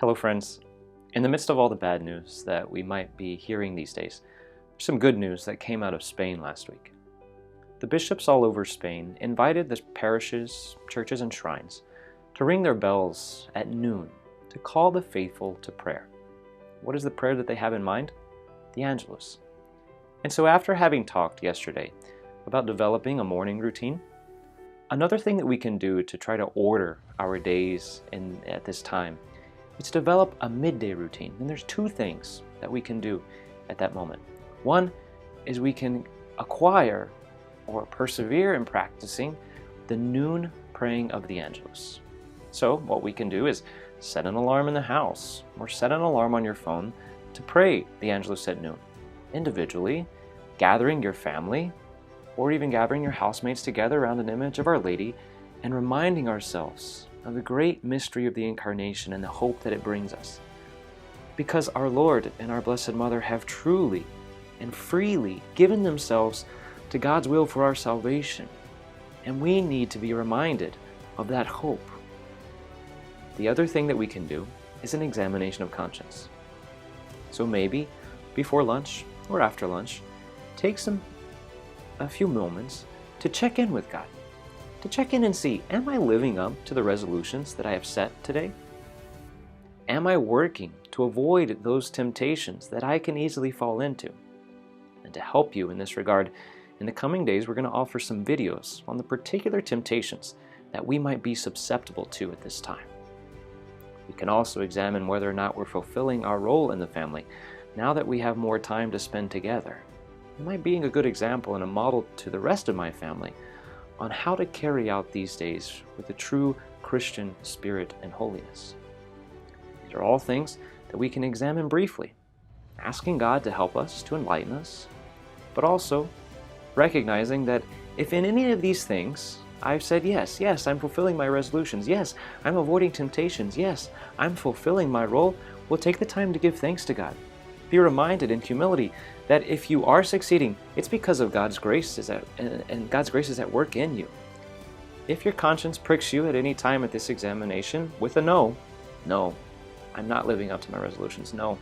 Hello friends. In the midst of all the bad news that we might be hearing these days, there's some good news that came out of Spain last week. The bishops all over Spain invited the parishes, churches, and shrines to ring their bells at noon to call the faithful to prayer. What is the prayer that they have in mind? The Angelus. And so after having talked yesterday about developing a morning routine, another thing that we can do to try to order our days at this time is to develop a midday routine. And there's two things that we can do at that moment. One is we can acquire or persevere in practicing the noon praying of the Angelus. So what we can do is set an alarm in the house or set an alarm on your phone to pray the Angelus at noon. Individually, gathering your family, or even gathering your housemates together around an image of Our Lady and reminding ourselves of the great mystery of the Incarnation and the hope that it brings us. Because our Lord and our Blessed Mother have truly and freely given themselves to God's will for our salvation, and we need to be reminded of that hope. The other thing that we can do is an examination of conscience. So maybe before lunch or after lunch, take a few moments to check in with God, to check in and see, am I living up to the resolutions that I have set today? Am I working to avoid those temptations that I can easily fall into? And to help you in this regard, in the coming days, we're going to offer some videos on the particular temptations that we might be susceptible to at this time. We can also examine whether or not we're fulfilling our role in the family now that we have more time to spend together. Am I being a good example and a model to the rest of my family on how to carry out these days with a true Christian spirit and holiness? These are all things that we can examine briefly, asking God to help us, to enlighten us, but also recognizing that if in any of these things I've said, yes, I'm fulfilling my resolutions, yes, I'm avoiding temptations, yes, I'm fulfilling my role, we'll take the time to give thanks to God. Be reminded in humility that if you are succeeding, it's because of God's grace and God's grace is at work in you. If your conscience pricks you at any time at this examination with a no, I'm not living up to my resolutions, no,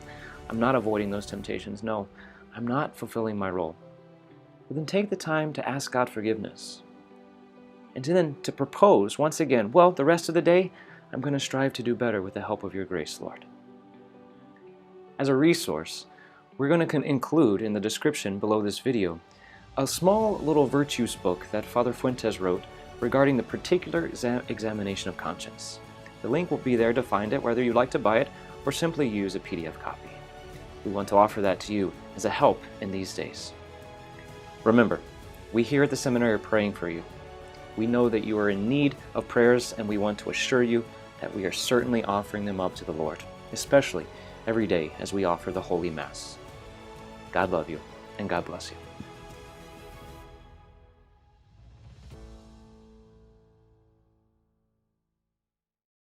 I'm not avoiding those temptations, no, I'm not fulfilling my role, well, then take the time to ask God forgiveness. And then to propose once again, well, the rest of the day, I'm going to strive to do better with the help of your grace, Lord. As a resource, we're going to include in the description below this video a small little virtues book that Father Fuentes wrote regarding the particular examination of conscience. The link will be there to find it, whether you'd like to buy it or simply use a PDF copy. We want to offer that to you as a help in these days. Remember, we here at the seminary are praying for you. We know that you are in need of prayers, and we want to assure you that we are certainly offering them up to the Lord, especially every day as we offer the Holy Mass. God love you, and God bless you.